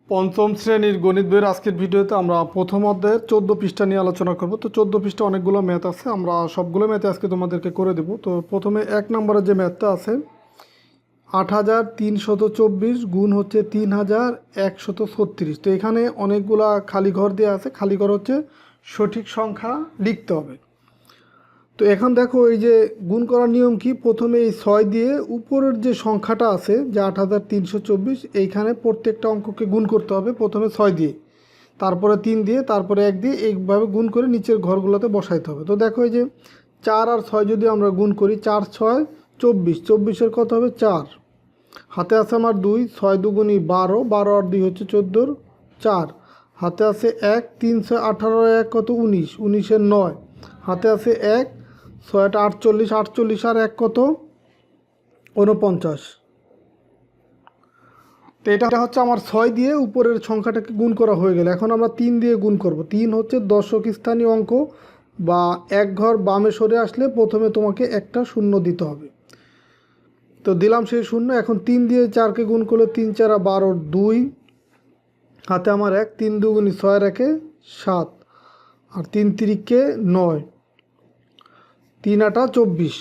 পঞ্চম শ্রেণীর গণিত বইয়ের আজকের ভিডিওতে আমরা প্রথম অধ্যায়ের 14 পৃষ্ঠা নিয়ে আলোচনা করব। তো 14 পৃষ্ঠা অনেকগুলো ম্যাথ আছে, আমরা সবগুলো ম্যাথে আজকে তোমাদেরকে করে দেব। তো প্রথমে 1 নম্বরের যে ম্যাথটা আছে 8324 গুণ হচ্ছে 3136। তো এখানে অনেকগুলা খালি ঘর দেওয়া আছে, খালি ঘর হচ্ছে সঠিক সংখ্যা লিখতে হবে। তো এখন দেখো এই যে গুণ করার নিয়ম কি, প্রথমে এই 6 দিয়ে উপরের যে সংখ্যাটা আছে যে 8324 এইখানে প্রত্যেকটা অঙ্ককে গুণ করতে হবে। প্রথমে 6 দিয়ে, তারপরে 3 দিয়ে, তারপরে 1 দিয়ে, এইভাবে গুণ করে নিচের ঘরগুলোতে বসাইতে হবে। তো দেখো এই যে 4 আর 6 যদি আমরা গুণ করি, 4 6 24, 24-এর কত হবে 4, হাতে আছে আমার 2, 6 দুগুণি 12, 12 আর 2 হচ্ছে 14, 4, হাতে আছে 1, 3 6 18, 1 কত 19, 19-এর 9, হাতে আছে 1, 6টা 48, 48 আর 1 কত 49। তো এটা হচ্ছে আমার 6 দিয়ে উপরের সংখ্যাটাকে গুণ করা হয়ে গেল। এখন আমরা 3 দিয়ে গুণ করব। 3 হচ্ছে দশক স্থানীয় অঙ্ক, বা এক ঘর বামে সরে আসলে প্রথমে তোমাকে একটা শূন্য দিতে হবে। তো দিলাম সেই শূন্য। এখন 3 দিয়ে 4কে গুণ করলে 3 4 12, 2, হাতে আমার 1, 3 দুগুণি 6 আর 1 7, আর 3 3-কে 9, 3 8 24।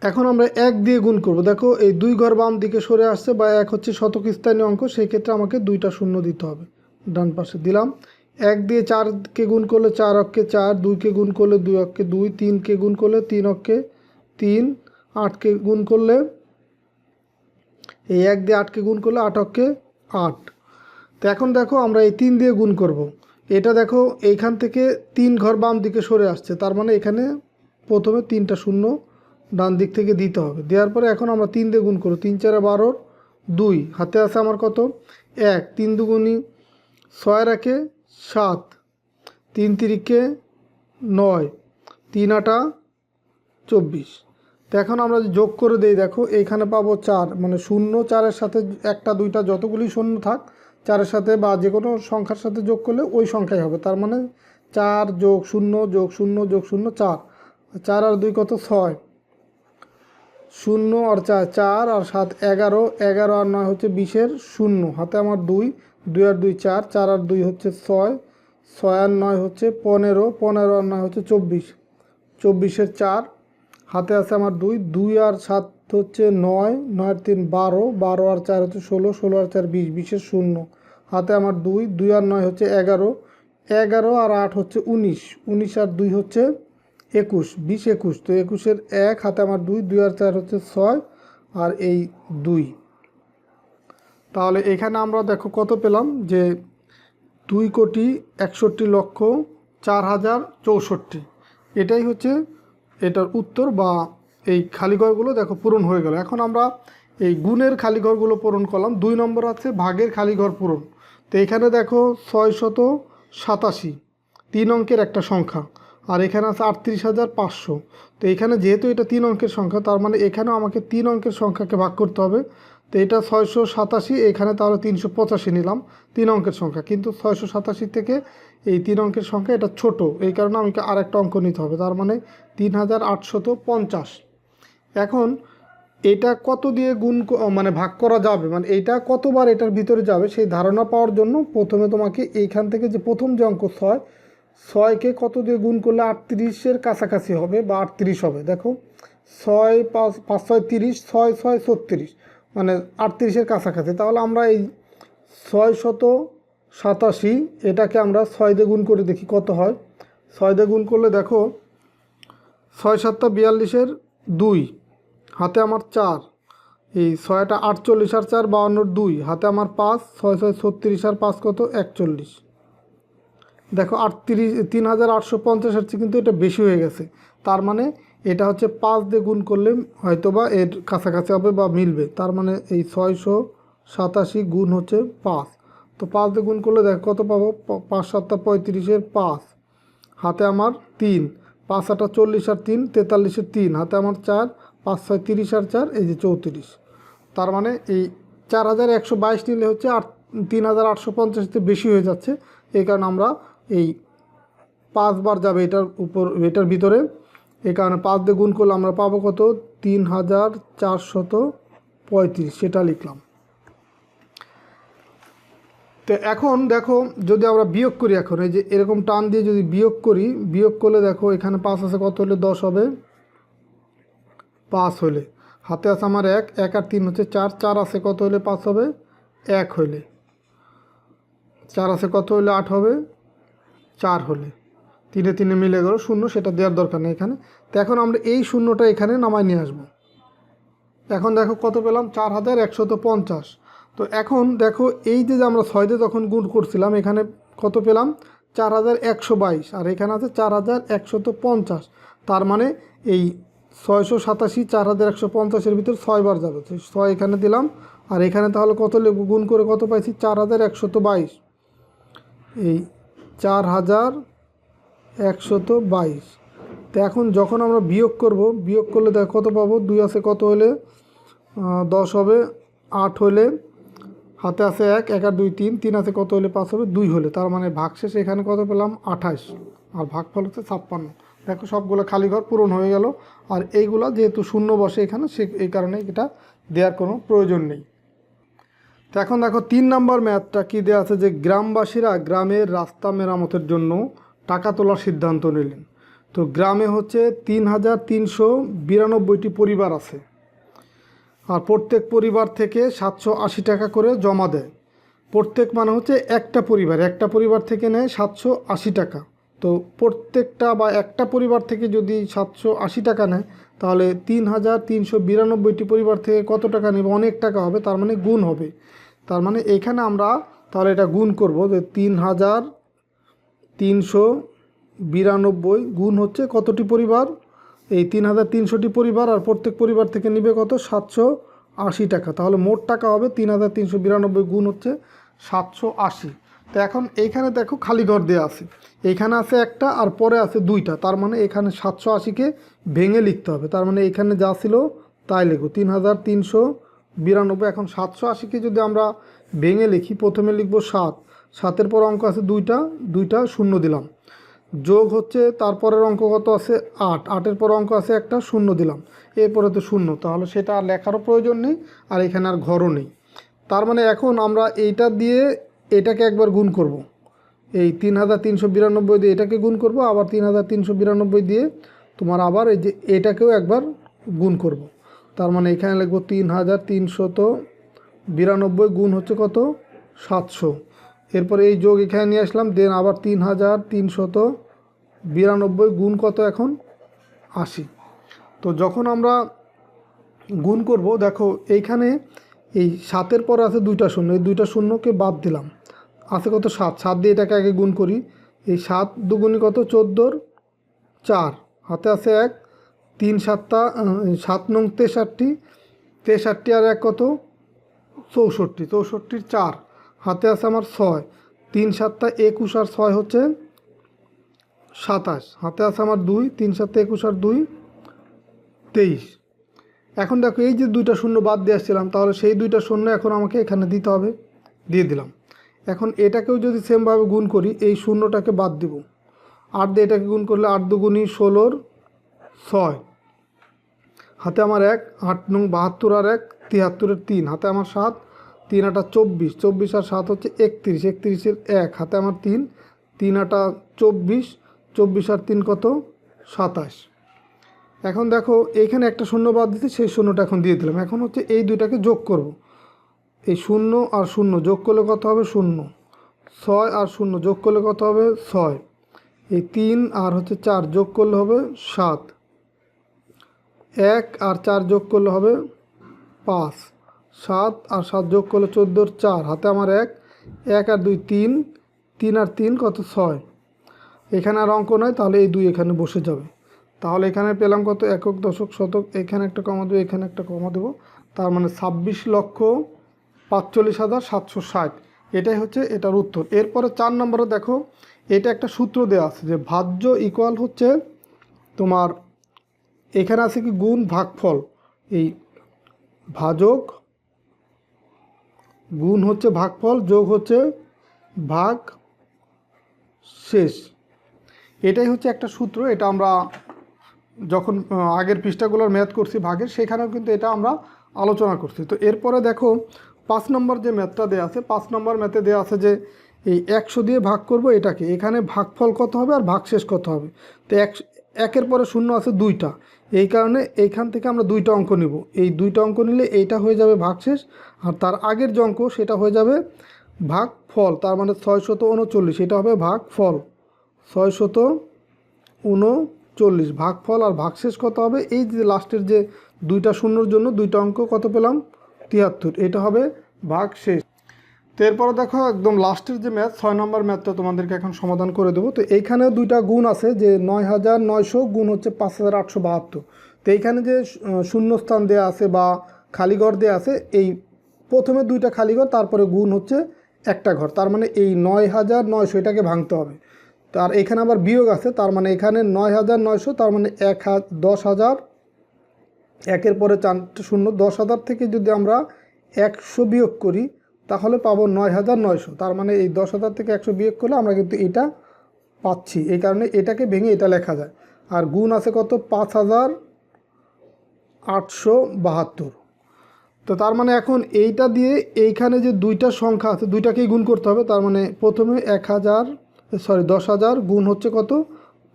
এখন আমরা 1 দিয়ে গুণ করব। দেখো এই 2 ঘর বাম দিকে সরে আসছে, বা 1 হচ্ছে শতক স্থানীয় অঙ্ক, সেই ক্ষেত্রে আমাকে 2টা শূন্য দিতে হবে। ডান পাশে দিলাম। 1 দিয়ে 4কে গুণ করলে 4 অক্ষে 4, 2কে গুণ করলে 2 অক্ষে 2, 3কে গুণ করলে 3 অক্ষে 3, 8কে গুণ করলে এই 1 দিয়ে 8কে গুণ করলে 8 অক্ষে 8। তো এখন দেখো আমরা এই 3 দিয়ে গুণ করব। এটা দেখো এইখান থেকে 3 ঘর বাম দিকে সরে আসছে, তার মানে এখানে প্রথমে 3টা শূন্য ডান দিক থেকে দিতে হবে। দেওয়ার পরে এখন আমরা 3 দিয়ে গুণ করব। 3 4 12, 2, হাতে আছে আমার কত 1, 3 দুগুণি 6 আর 1 7, 3 3-কে 9, 3 8 24। তো এখন আমরা যোগ করে দেই, দেখো এইখানে পাবো 4, মানে 0 4-এর সাথে 1টা 2টা যতগুলি শূন্য থাক 4-এর সাথে বা যে কোনো সংখ্যার সাথে যোগ করলে ওই সংখ্যাই হবে। তার মানে 4 যোগ 0 যোগ 0 যোগ 0 4, 4 আর 2 কত 6, 0 আর 4 4 আর 7 11, 11 আর 9 হচ্ছে 20-এর 0, হাতে আমার 2, 2 আর 2 4, 4 আর 2 হচ্ছে 6, 6 আর 9 হচ্ছে 15, 15 আর 9 হচ্ছে 24, 24-এর 4, হাতে আছে আমার 2, 2 আর 7 হচ্ছে 9, 9 আর 3 12, 12 আর 4 হচ্ছে 16, 16 আর 4 20, 20-এর 0, হাতে আমার 2, 2 আর 9 হচ্ছে 11, 11 আর 8 হচ্ছে 19, 19 আর 2 হচ্ছে 21, 20 21। তো 21-এর 1, হাতে আমার 2, 2 আর 4 হচ্ছে 6, আর এই 2। তাহলে এখানে আমরা দেখো কত পেলাম, যে 2,61,04,064। এটাই হচ্ছে এটার উত্তর, বা এই খালিঘরগুলো দেখো পূরণ হয়ে গেল। এখন আমরা এই গুণের খালিঘরগুলো পূরণ করলাম। 2 নম্বর আছে ভাগের খালিঘর পূরণ। তো এখানে দেখো 687, 3 অঙ্কের একটা সংখ্যা, আর এখানে আছে 38,500। তো এখানে যেহেতু এটা 3 অঙ্কের সংখ্যা, তার মানে এখানেও আমাকে 3 অঙ্কের সংখ্যাকে ভাগ করতে হবে। তো এটা 687, এখানে তাহলে 385 নিলাম 3 অঙ্কের সংখ্যা, কিন্তু 687 থেকে এই 3 অঙ্কের সংখ্যা এটা ছোট, এই কারণে আমাকে আরেকটা অঙ্ক নিতে হবে, তার মানে 3850। এখন এটা কত দিয়ে গুণ মানে ভাগ করা যাবে, মানে এইটা কতবার এটার ভিতরে যাবে সেই ধারণা পাওয়ার জন্য প্রথমে তোমাকে এইখান থেকে যে প্রথম যে অঙ্ক 6, 6কে কত দিয়ে গুণ করলে 38-এর কাছাকাছি হবে বা 38 হবে। দেখো 6 5 5 6 30, 6 6 36, মানে 38-এর কাছাকাছি। তাহলে আমরা এই 687 এটাকে আমরা 6 দিয়ে গুণ করে দেখি কত হয়। 6 দিয়ে গুণ করলে দেখো 6 7 42-এর 2, হাতে আমার 4, এই 6টা 48 আর 4 52-এর 2, হাতে আমার 5, 6 6 36 আর 5 কত 41। দেখো 38,3850 হচ্ছে, কিন্তু এটা বেশি হয়ে গেছে। তার মানে এটা হচ্ছে 5 দিয়ে গুণ করলে হয়তোবা এর কাছাকাছি হবে বা মিলবে। তার মানে এই 687 গুণ হচ্ছে 5। তো 5 দিয়ে গুণ করলে দেখো কত পাবো, 5 7 35-এর 5, হাতে আমার 3, 5 8 40 আর 3 43-এর 3, হাতে আমার 4, 5 6 30 আর 4 এই যে 34। তার মানে এই 4122 নিলে হচ্ছে 3850 বেশি হয়ে যাচ্ছে, এই কারণে আমরা এই 5 বার যাবে এটার ভিতরে, এই কারণে 5 দিয়ে গুণ করলে আমরা পাবো কত 3435, সেটা লিখলাম। তো এখন দেখো যদি আমরা বিয়োগ করি, এখন এই যে এরকম টান দিয়ে যদি বিয়োগ করি, বিয়োগ করলে দেখো এখানে 5 আছে, কত হলে 10 হবে? 5 হলে হাতে আছে আমার 1, 1 আর 3 হচ্ছে 4, 4 আছে কত হলে 5 হবে? 1 হলে। 4 আছে কত হলে 8 হবে? 4 হলে। 3 3 মিলে গেল 0, সেটা দেওয়ার দরকার নেই এখানে। তো এখন আমরা এই শূন্যটা এখানে নামায় নিয়ে আসবো। এখন দেখো কত পেলাম? 4150। তো এখন দেখো এই যে আমরা 6 দিয়ে যখন গুণ করছিলাম, এখানে কত পেলাম? 4122, আর এখানে আছে 4150। তার মানে এই 687 4150-এর ভিতর 6 বার যাবে, 6 এখানে দিলাম। আর এখানে তাহলে কত লিখব? গুণ করে কত পাইছি? 4122। এই 4122। তো এখন যখন আমরা বিয়োগ করব, বিয়োগ করলে দেখ কত পাবো? 2 আছে কত হলে 10 হবে? 8 হলে। হাতে আছে 1, 1 আর 2 3, 3 আছে কত হলে 5 হবে? 2 হলে। তার মানে ভাগশেষ এখানে কত পেলাম? 28, আর ভাগফল হচ্ছে 56। দেখো সবগুলো খালি ঘর পূরণ হয়ে গেল। আর এইগুলা যেহেতু শূন্য বসে এখানে, সে এই কারণে এটা দেওয়ার কোনো প্রয়োজন নেই। তো এখন দেখো 3 নম্বর ম্যাথটা কি দেওয়া আছে, যে গ্রামবাসীরা গ্রামের রাস্তা মেরামতের জন্য টাকা তোলার সিদ্ধান্ত নিলেন। তো গ্রামে হচ্ছে 3392টি পরিবার আছে, আর প্রত্যেক পরিবার থেকে 780 টাকা করে জমা দেয়। প্রত্যেক মানে হচ্ছে একটা পরিবার থেকে নেয় 780 টাকা। তো প্রত্যেকটা বা একটা পরিবার থেকে যদি 780 টাকা নেয়, তাহলে 3392টি পরিবার থেকে কত টাকা নেবে? অনেক টাকা হবে, তার মানে গুণ হবে। তার মানে এখানে আমরা তাহলে এটা গুণ করব, যে 3392 গুণ হচ্ছে কতটি পরিবার? এই 3300টি পরিবার, আর প্রত্যেক পরিবার থেকে নিবে কত? 780 টাকা। তাহলে মোট টাকা হবে 3392 গুণ হচ্ছে 780। তো এখন এইখানে দেখো খালি ঘর দেওয়া আছে, এইখানে আছে একটা আর পরে আছে 2টা। তার মানে এখানে 780-কে ভেঙে লিখতে হবে। তার মানে এখানে যা ছিল তাই লিখো, 3392। এখন 780-কে যদি আমরা ভেঙে লিখি, প্রথমে লিখবো 7, 7-এর পর অঙ্ক আছে 2টা শূন্য দিলাম। যোগ হচ্ছে তারপরের অঙ্ক কত আছে? 8, 8-এর পর অঙ্ক আছে একটা, শূন্য দিলাম। এরপরে তো শূন্য, তাহলে সেটা আর লেখারও প্রয়োজন নেই, আর এখানে আর ঘরও নেই। তার মানে এখন আমরা এইটা দিয়ে এটাকে একবার গুণ করব। এই 3392 দিয়ে এটাকে গুণ করব, আবার 3392 দিয়ে তোমার আবার এই যে এটাকেও একবার গুণ করব। তার মানে এখানে লিখব 3392 গুণ হচ্ছে কত? 700। এরপরে এই যোগ এখানে নিয়ে আসলাম, দেন আবার 3392 গুণ কত? এখন 80। তো যখন আমরা গুণ করব, দেখো এইখানে এই 7-এর পরে আছে 2টা শূন্য, এই 2টা শূন্যকে বাদ দিলাম, আছে কত? 7, 7 দিয়ে এটাকে আগে গুণ করি। এই 7 দুগুণি কত? 14, 4, হাতে আছে 1, 3 7টা 7 নং 63, 63 আর 1 কত? 64, 64-র 4, হাতে আছে আমার 6, 3 7টা 21 আর 6 হচ্ছে 27, হাতে আছে আমার 2, 3 7টা 21 আর 2 23। এখন দেখো এই যে 2টা শূন্য বাদ দিয়ে আসছিলাম, তাহলে সেই 2টা শূন্য এখন আমাকে এখানে দিতে হবে, দিয়ে দিলাম। এখন এটাকেও যদি সেমভাবে গুণ করি, এই শূন্যটাকে বাদ দিব, 8 দিয়ে এটাকে গুণ করলে 8 দুগুণি 16, 6, হাতে আমার 1, 8 নং 72 আর 1 73-এর 3, হাতে আমার 7, 3 8 24, 24 আর 7 হচ্ছে 31, 31-এর 1, হাতে আমার 3, 3 8 24, 24 আর 3 কত? 27। এখন দেখো এইখানে একটা শূন্য বাদ দিতে, সেই শূন্যটা এখন দিয়ে দিলাম। এখন হচ্ছে এই দুইটাকে যোগ করব। এই 0 আর 0 যোগ করলে কত হবে? 0। 6 আর 0 যোগ করলে কত হবে? 6। এই 3 আর হচ্ছে 4 যোগ করলে হবে 7। 1 আর 4 যোগ করলে হবে 5। 7 আর 7 যোগ করলে 14-র 4, হাতে আমার 1, 1 আর 2 3, 3 আর 3 কত? 6। এখানে আর অঙ্ক নয়, তাহলে এই 2 এখানে বসে যাবে। তাহলে এখানে পেলাম কত? একক, দশক, শতক, এখানে একটা কমা দেবো, এখানে একটা কমা দেবো। তার মানে 26,45,760। এটাই হচ্ছে এটার উত্তর। এরপরে 4 নম্বরে দেখো, এটা একটা সূত্র দেওয়া আছে, যে ভাজ্য ইকুয়াল হচ্ছে তোমার, এখানে আছে কি? গুণ ভাগফল। এই ভাজক গুণ হচ্ছে ভাগফল, যোগ হচ্ছে ভাগ শেষ। এটাই হচ্ছে একটা সূত্র। এটা আমরা যখন আগের পৃষ্ঠাগুলোর ম্যাথ করছি ভাগের, সেখানেও কিন্তু এটা আমরা আলোচনা করছি। তো এরপরে দেখো 5 নম্বর যে ম্যাথটা দেওয়া আছে, 5 নম্বর ম্যাথে দেওয়া আছে যে এই 100 দিয়ে ভাগ করব এটাকে, এখানে ভাগফল কত হবে আর ভাগশেষ কত হবে। তো একের পরে শূন্য আছে দুইটা, এই কারণে এইখান থেকে আমরা দুইটা অঙ্ক নিব। এই দুইটা অঙ্ক নিলে এইটা হয়ে যাবে ভাগশেষ, আর তার আগের যে অঙ্ক সেটা হয়ে যাবে ভাগফল। তার মানে 639, এটা হবে ভাগফল 639। ভাগফল আর ভাগশেষ কত হবে, এই যে লাস্টের যে দুইটা শূন্যর জন্য দুইটা অঙ্ক কত পেলাম 73, এটা হবে ভাগশেষ। তো এরপরে দেখো একদম লাস্টের যে ম্যাথ 6 নম্বর ম্যাথটা তোমাদেরকে এখন সমাধান করে দেবো। তো এইখানেও দুইটা গুণ আছে, যে 9900 গুণ হচ্ছে 5872। তো এইখানে যে শূন্যস্থান দেওয়া আছে বা খালিঘর দেওয়া আছে, এই প্রথমে দুইটা খালিঘর, তারপরে গুণ হচ্ছে একটা ঘর, তার মানে এই 9900 এটাকে ভাঙতে হবে। তার এখানে আবার বিয়োগ আছে, তার মানে এখানে 9900, তার মানে 10,000, একের পরে 4 শূন্য, 10,000 থেকে যদি আমরা 100 বিয়োগ করি তাহলে পাবো 9900। তার মানে এই 10,000 থেকে 100 বিয়োগ করলে আমরা কিন্তু এটা পাচ্ছি, এই কারণে এটাকে ভেঙে এটা লেখা যায়। আর গুণ আছে কত 5872। তো তার মানে এখন এইটা দিয়ে এইখানে যে দুইটা সংখ্যা আছে দুইটাকেই গুণ করতে হবে। তার মানে প্রথমে 10,000 গুণ হচ্ছে কত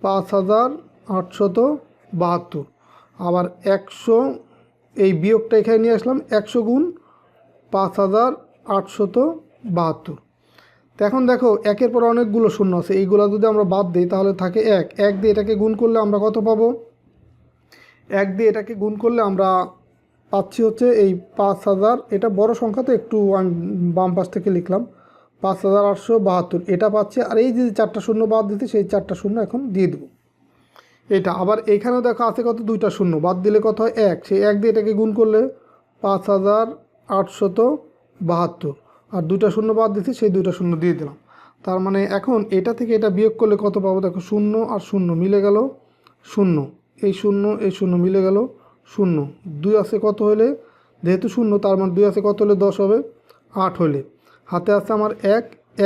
5872, আবার 100, এই বিয়োগটা এখানে নিয়ে আসলাম, 100 গুণ 5872। তো এখন দেখো একের পর অনেকগুলো শূন্য আছে, এইগুলো যদি আমরা বাদ দিই তাহলে থাকে 1 দিয়ে এটাকে গুণ করলে আমরা কত পাবো, 1 দিয়ে এটাকে গুণ করলে আমরা পাচ্ছি হচ্ছে এই 5000, এটা বড় সংখ্যা তো একটু বাম পাশ থেকে লিখলাম 5872, এটা পাচ্ছি। আর এই যে 4টা শূন্য বাদ দিতে, সেই 4টা শূন্য এখন দিয়ে দেবো এটা। আবার এইখানেও দেখো আছে কত দুইটা শূন্য, বাদ দিলে কত হয় 1, সেই 1 দিয়ে এটাকে গুণ করলে 5872, আর দুইটা শূন্য বাদ দিচ্ছি, সেই দুইটা শূন্য দিয়ে দিলাম। তার মানে এখন এটা থেকে এটা বিয়োগ করলে কত পাবো, দেখো শূন্য আর শূন্য মিলে গেল শূন্য, এই শূন্য মিলে গেল শূন্য, 2 আছে কত হলে, যেহেতু শূন্য তার মানে 2 আছে কত হলে 10 হবে, 8 হলে। হাতে আছে আমার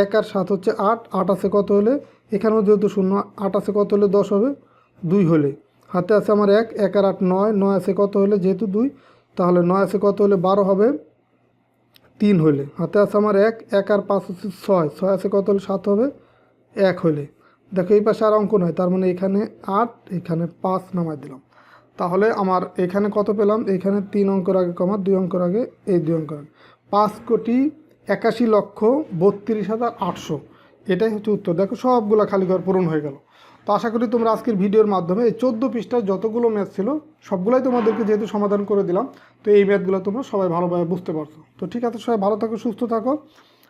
1 আর 7 হচ্ছে 8 আছে কত হলে, এখানেও যেহেতু শূন্য, 8 আছে কত হলে 10 হবে, 2 হলে। হাতে আছে আমার 1 আর 8 9 আছে কত হলে, যেহেতু 2, তাহলে 9 আছে কত হলে 12 হবে, 3 হলে। হাতে আছে আমার 1 আর 5 হচ্ছে 6 আছে কত হলে 7 হবে, 1 হলে। দেখো এই পাশে আর অঙ্ক নয়, তার মানে এখানে 8, এখানে 5 নামাই দিলাম। তাহলে আমার এখানে কত পেলাম, এখানে 3 অঙ্কের আগে কমা 2 অঙ্কের আগে, এই 2 অঙ্কের আগে 5,81,32,800, এটাই হচ্ছে উত্তর। দেখো সবগুলো খালি ঘর পূরণ হয়ে গেল। তো আশা করি তোমরা আজকের ভিডিওর মাধ্যমে এই 14 পৃষ্ঠার যতগুলো ম্যাথ ছিল সবগুলাই তোমাদেরকে যেহেতু সমাধান করে দিলাম, তো এই ম্যাথগুলো তোমরা সবাই ভালোভাবে বুঝতে পারছো। তো ঠিক আছে, সবাই ভালো থাকো, সুস্থ থাকো।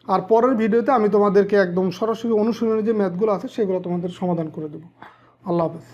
আর পরের ভিডিওতে আমি তোমাদেরকে একদম সরাসরি অনুশীলনের যে ম্যাথগুলো আছে সেগুলো তোমাদের সমাধান করে দেবো। আল্লাহ হাফেজ।